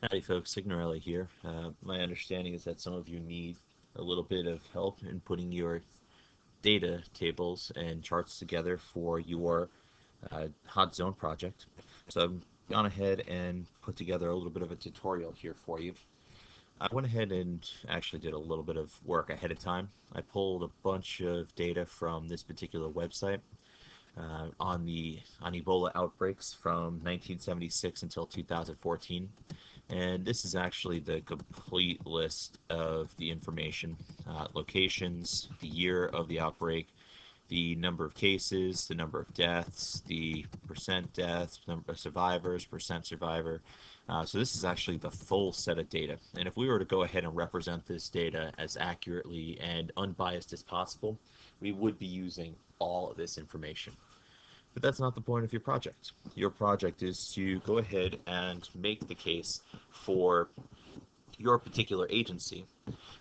Howdy folks, Signorelli here. My understanding is that some of you need a little bit of help in putting your data tables and charts together for your hot zone project. So I've gone ahead and put together a little bit of a tutorial here for you. I went ahead and actually did a little bit of work ahead of time. I pulled a bunch of data from this particular website on Ebola outbreaks from 1976 until 2014. And this is actually the complete list of the information, locations, the year of the outbreak, the number of cases, the number of deaths, the percent deaths, number of survivors, percent survivor. So this is actually the full set of data. And if we were to go ahead and represent this data as accurately and unbiased as possible, we would be using all of this information. But that's not the point of your project. Your project is to go ahead and make the case for your particular agency,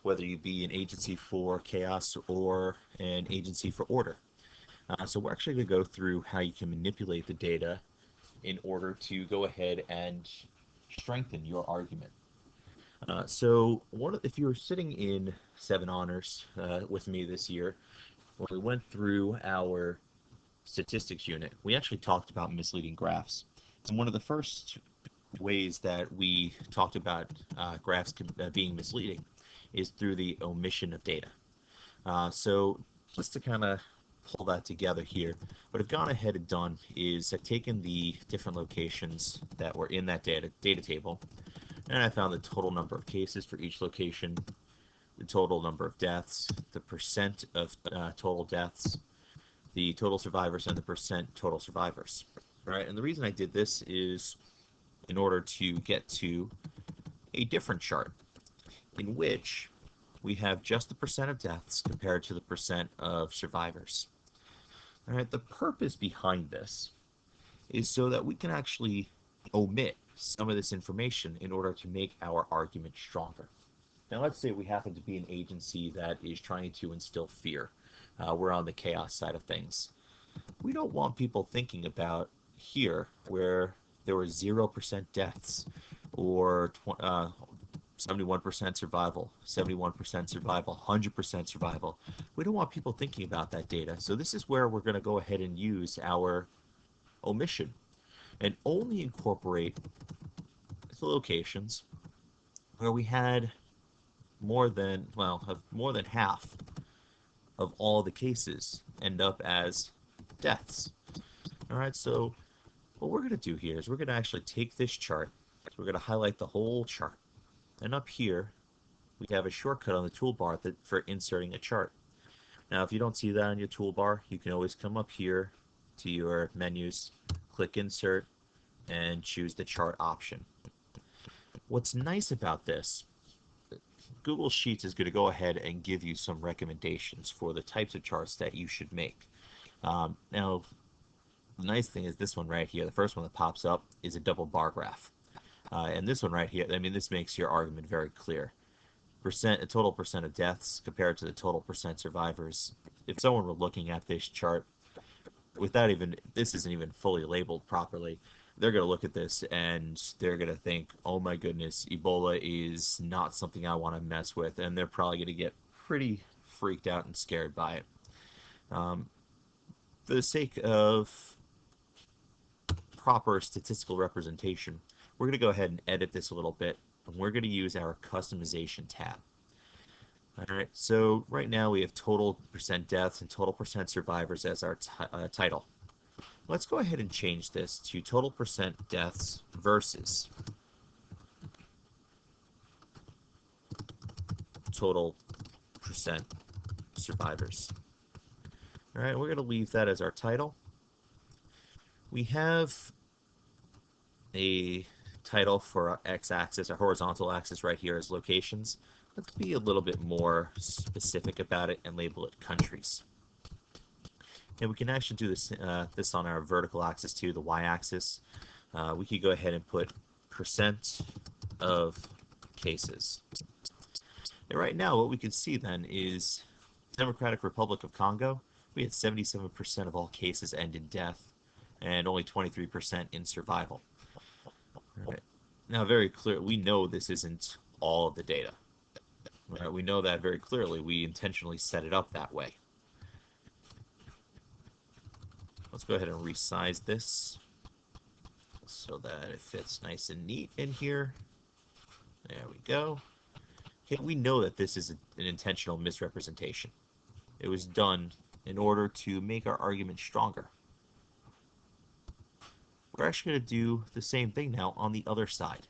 whether you be an agency for chaos or an agency for order. So we're actually going to go through how you can manipulate the data in order to go ahead and strengthen your argument. If you were sitting in 7 honors with me this year, when we went through our statistics unit, we actually talked about misleading graphs. And one of the first ways that we talked about graphs being misleading is through the omission of data. So just to kind of pull that together here, what I've gone ahead and done is I've taken the different locations that were in that data table, and I found the total number of cases for each location, the total number of deaths, the percent of total deaths, the total survivors, and the percent total survivors. Right? And the reason I did this is in order to get to a different chart in which we have just the percent of deaths compared to the percent of survivors. All right, the purpose behind this is so that we can actually omit some of this information in order to make our argument stronger. Now, let's say we happen to be an agency that is trying to instill fear. We're on the chaos side of things. We don't want people thinking about here where there were 0% deaths or 71% survival, 71% survival, 100% survival. We don't want people thinking about that data. So this is where we're going to go ahead and use our omission and only incorporate the locations where we had more than half of all the cases end up as deaths. All right, so what we're going to do here is we're going to actually take this chart. We're going to highlight the whole chart. And up here, we have a shortcut on the toolbar for inserting a chart. Now, if you don't see that on your toolbar, you can always come up here to your menus, click Insert, and choose the chart option. What's nice about this, Google Sheets is going to go ahead and give you some recommendations for the types of charts that you should make. Now, the nice thing is this one right here, the first one that pops up is a double bar graph. And this one right here, I mean, this makes your argument very clear. Total percent of deaths compared to the total percent survivors. If someone were looking at this chart without even, this isn't even fully labeled properly, they're going to look at this and they're going to think, oh my goodness, Ebola is not something I want to mess with. And they're probably going to get pretty freaked out and scared by it. For the sake of proper statistical representation, we're going to go ahead and edit this a little bit. And we're going to use our customization tab. All right, so right now we have total percent deaths and total percent survivors as our title. Let's go ahead and change this to total percent deaths versus total percent survivors. All right, we're going to leave that as our title. We have a title for our x-axis, our horizontal axis right here is locations. Let's be a little bit more specific about it and label it countries. And we can actually do this on our vertical axis too, the y-axis. We could go ahead and put percent of cases. And right now what we can see then is Democratic Republic of Congo, we had 77% of all cases end in death and only 23% in survival. Right. Now, very clear, we know this isn't all of the data. Right? We know that very clearly. We intentionally set it up that way. Let's go ahead and resize this so that it fits nice and neat in here. There we go. Okay, we know that this is an intentional misrepresentation. It was done in order to make our argument stronger. We're actually going to do the same thing now on the other side.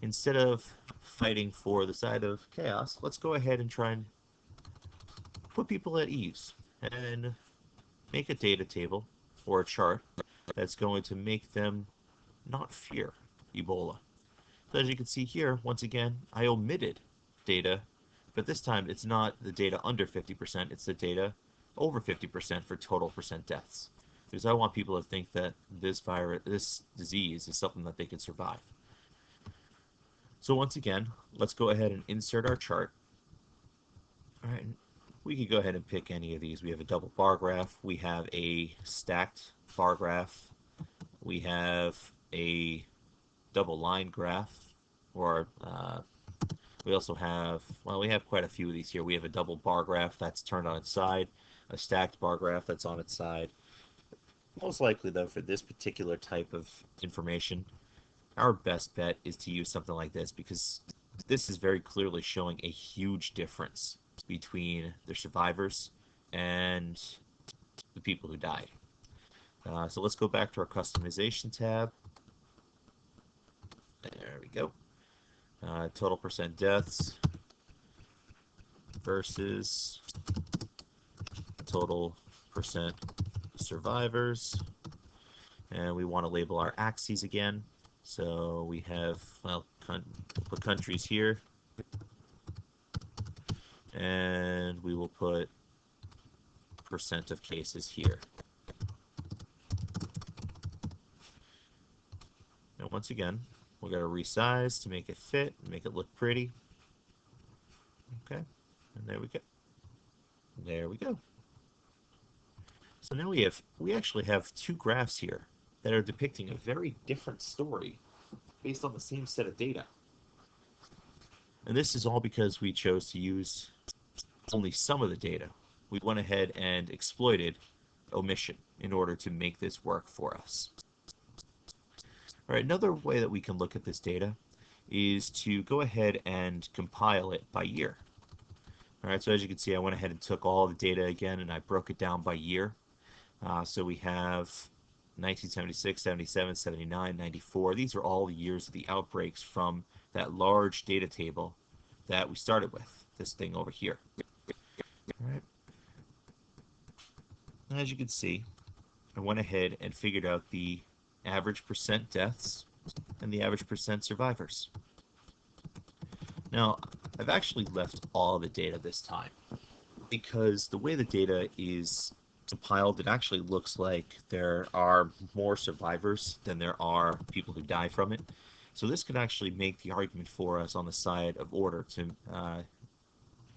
Instead of fighting for the side of chaos, let's go ahead and try and put people at ease and make a data table or a chart that's going to make them not fear Ebola. So as you can see here, once again, I omitted data, but this time it's not the data under 50%, it's the data over 50% for total percent deaths. Because I want people to think that this disease is something that they can survive. So once again, let's go ahead and insert our chart. All right, we could go ahead and pick any of these. We have a double bar graph, we have a stacked bar graph, we have a double line graph, or we also have, well, we have quite a few of these here. We have a double bar graph that's turned on its side, a stacked bar graph that's on its side. Most likely, though, for this particular type of information, our best bet is to use something like this, because this is very clearly showing a huge difference between the survivors and the people who died. So let's go back to our customization tab. There we go. Total percent deaths versus total percent survivors. And we want to label our axes again. So we have, well, put countries here. And we will put percent of cases here. And once again, we're going to resize to make it fit, make it look pretty. Okay, and there we go. There we go. So now we actually have two graphs here that are depicting a very different story based on the same set of data. And this is all because we chose to use only some of the data. We went ahead and exploited omission in order to make this work for us. All right, another way that we can look at this data is to go ahead and compile it by year. All right, so as you can see, I went ahead and took all the data again and I broke it down by year. So we have 1976, 77, 79, 94. These are all the years of the outbreaks from that large data table that we started with, this thing over here. All right. And as you can see, I went ahead and figured out the average percent deaths and the average percent survivors. Now, I've actually left all the data this time because the way the data is compiled, it actually looks like there are more survivors than there are people who die from it. So this could actually make the argument for us on the side of order to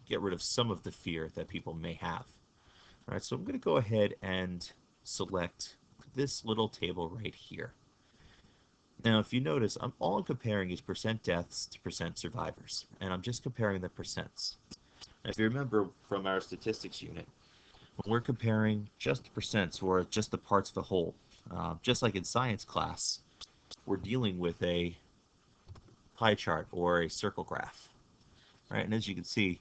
get rid of some of the fear that people may have. All right, so I'm going to go ahead and select this little table right here. Now, if you notice, all I'm comparing is percent deaths to percent survivors, and I'm just comparing the percents. Now, if you remember from our statistics unit, when we're comparing just the percents or just the parts of the whole, just like in science class, we're dealing with a pie chart or a circle graph. Right, and as you can see,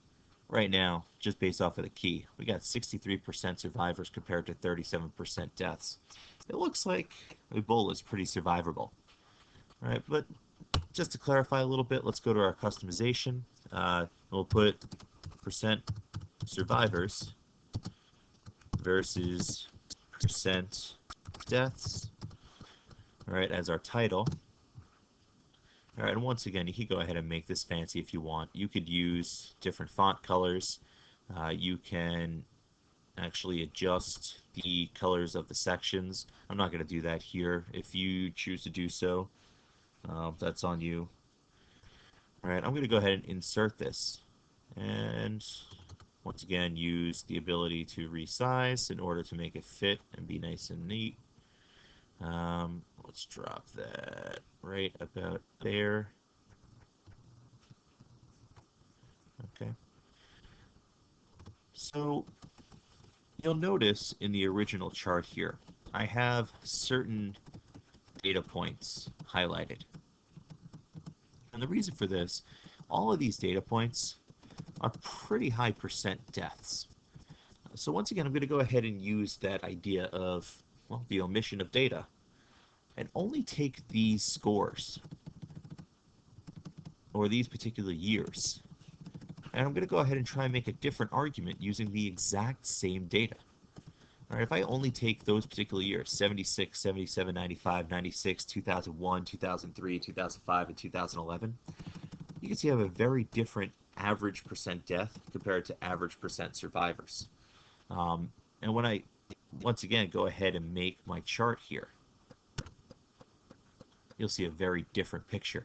right now, just based off of the key, we got 63% survivors compared to 37% deaths. It looks like Ebola is pretty survivable. All right, but just to clarify a little bit, let's go to our customization. We'll put percent survivors versus percent deaths, all right, as our title. All right, and once again, you can go ahead and make this fancy if you want. You could use different font colors. You can actually adjust the colors of the sections. I'm not going to do that here. If you choose to do so, that's on you. All right, I'm going to go ahead and insert this. And once again, use the ability to resize in order to make it fit and be nice and neat. Let's drop that right about there. So you'll notice in the original chart here, I have certain data points highlighted. And the reason for this, all of these data points are pretty high percent deaths. So once again, I'm going to go ahead and use that idea of, well, the omission of data and only take these scores or these particular years. And I'm going to go ahead and try and make a different argument using the exact same data. All right, if I only take those particular years, 76, 77, 95, 96, 2001, 2003, 2005, and 2011, you can see I have a very different average percent death compared to average percent survivors. And when I, once again, go ahead and make my chart here, you'll see a very different picture.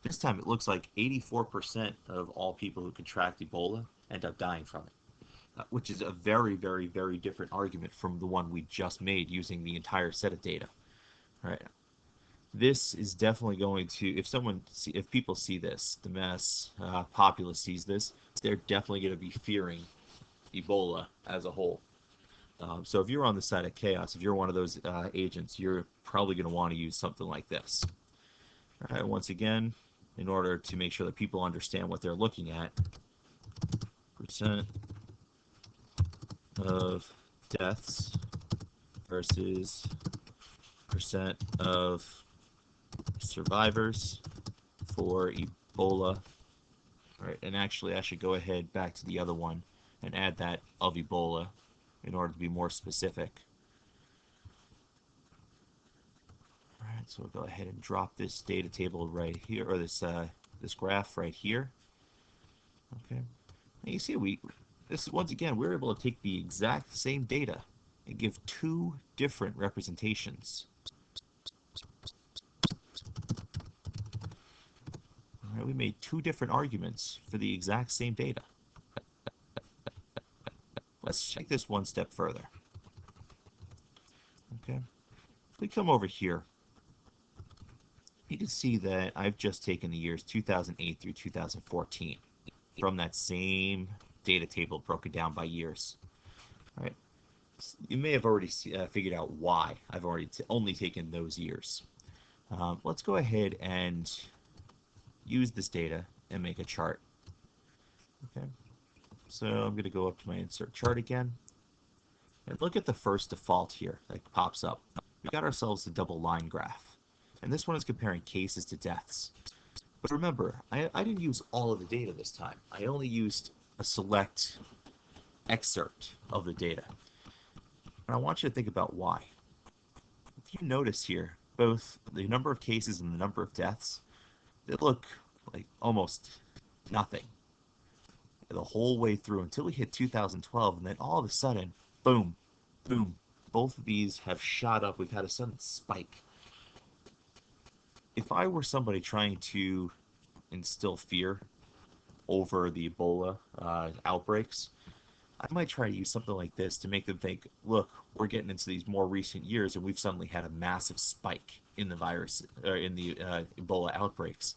This time it looks like 84% of all people who contract Ebola end up dying from it, which is a very, very, very different argument from the one we just made using the entire set of data. All right. This is definitely going to, if people see this, the mass populace sees this, they're definitely going to be fearing Ebola as a whole. So if you're on the side of chaos, if you're one of those agents, you're probably going to want to use something like this. All right, once again, in order to make sure that people understand what they're looking at, percent of deaths versus percent of survivors for Ebola. All right, and actually I should go ahead back to the other one and add that of Ebola in order to be more specific. All right, so we'll go ahead and drop this data table right here, or this graph right here. Okay, and you see once again, we're able to take the exact same data and give two different representations. All right, we made two different arguments for the exact same data. Let's check this one step further. Okay, if we come over here, you can see that I've just taken the years 2008 through 2014 from that same data table broken down by years. All right, you may have already figured out why I've only taken those years. Let's go ahead and use this data and make a chart. Okay, so I'm going to go up to my insert chart again. And look at the first default here that pops up. We got ourselves the double line graph. And this one is comparing cases to deaths. But remember, I didn't use all of the data this time. I only used a select excerpt of the data. And I want you to think about why. If you notice here, both the number of cases and the number of deaths, they look like almost nothing the whole way through until we hit 2012, and then all of a sudden, boom, boom, both of these have shot up. We've had a sudden spike. If I were somebody trying to instill fear over the Ebola outbreaks, I might try to use something like this to make them think, look, we're getting into these more recent years and we've suddenly had a massive spike in the virus, in the Ebola outbreaks.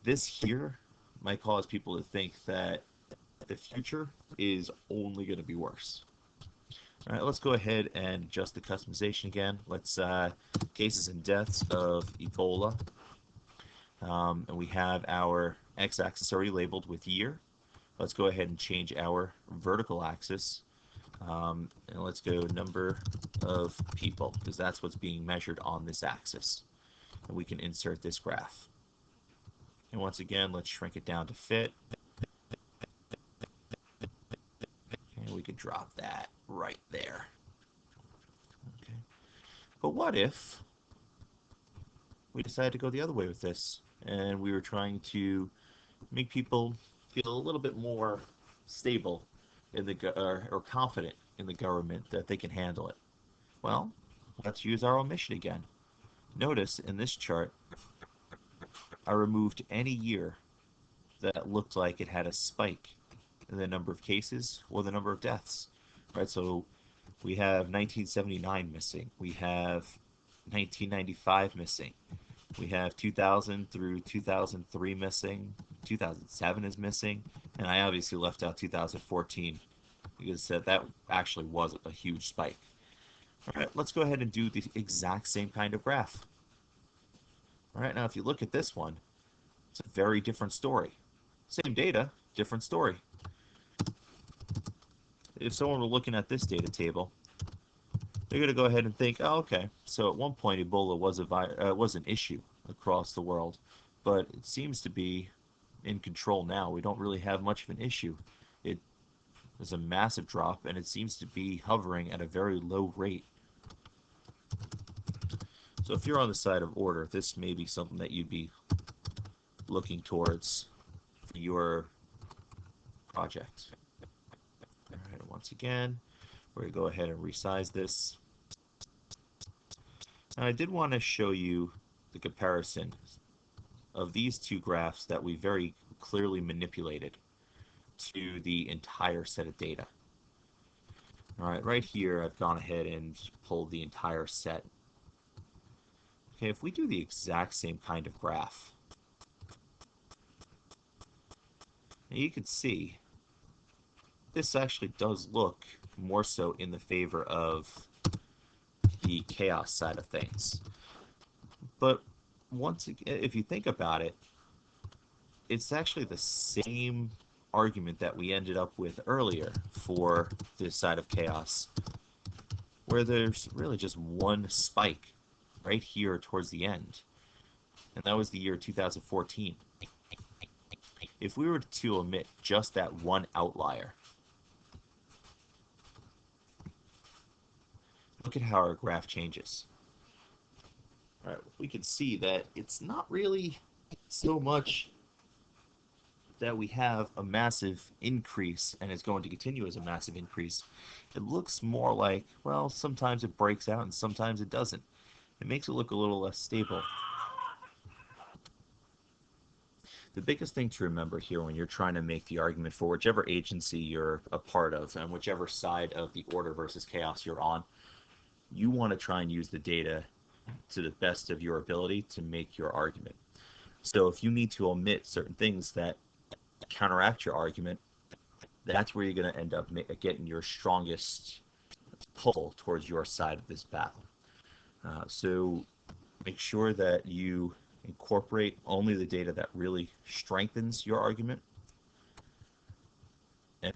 This here might cause people to think that the future is only going to be worse. All right, let's go ahead and adjust the customization again. Let's cases and deaths of Ebola. And we have our x-axis already labeled with year. Let's go ahead and change our vertical axis. And let's go number of people, because that's what's being measured on this axis. And we can insert this graph. And once again, let's shrink it down to fit. And we could drop that right there. Okay. But what if we decided to go the other way with this, and we were trying to make people feel a little bit more stable in the or confident in the government that they can handle it? Well, let's use our omission again. Notice in this chart, I removed any year that looked like it had a spike in the number of cases or the number of deaths. Right, so we have 1979 missing. We have 1995 missing. We have 2000 through 2003 missing. 2007 is missing, and I obviously left out 2014 because that actually was a huge spike. All right, let's go ahead and do the exact same kind of graph. All right, now if you look at this one, it's a very different story. Same data, different story. If someone were looking at this data table, they're going to go ahead and think, oh, okay, so at one point Ebola was an issue across the world, but it seems to be in control now. We don't really have much of an issue. It was a massive drop, and it seems to be hovering at a very low rate. So if you're on the side of order, this may be something that you'd be looking towards for your project. All right, once again, we're going to go ahead and resize this. And I did want to show you the comparison of these two graphs that we very clearly manipulated to the entire set of data. All right, right here I've gone ahead and pulled the entire set. Okay, if we do the exact same kind of graph, you can see this actually does look more so in the favor of the chaos side of things. But once again, if you think about it, it's actually the same argument that we ended up with earlier for this side of chaos, where there's really just one spike right here towards the end, and that was the year 2014. If we were to omit just that one outlier, look at how our graph changes. All right, we can see that it's not really so much that we have a massive increase and it's going to continue as a massive increase. It looks more like, well, sometimes it breaks out and sometimes it doesn't. It makes it look a little less stable. The biggest thing to remember here when you're trying to make the argument for whichever agency you're a part of and whichever side of the order versus chaos you're on, you want to try and use the data to the best of your ability to make your argument. So if you need to omit certain things that counteract your argument, that's where you're going to end up getting your strongest pull towards your side of this battle. So make sure that you incorporate only the data that really strengthens your argument, and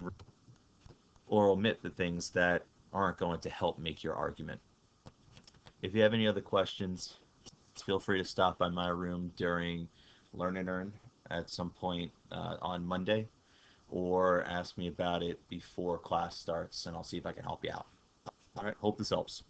or omit the things that aren't going to help make your argument. If you have any other questions, feel free to stop by my room during Learn and Earn at some point on Monday, or ask me about it before class starts, and I'll see if I can help you out. All right, hope this helps.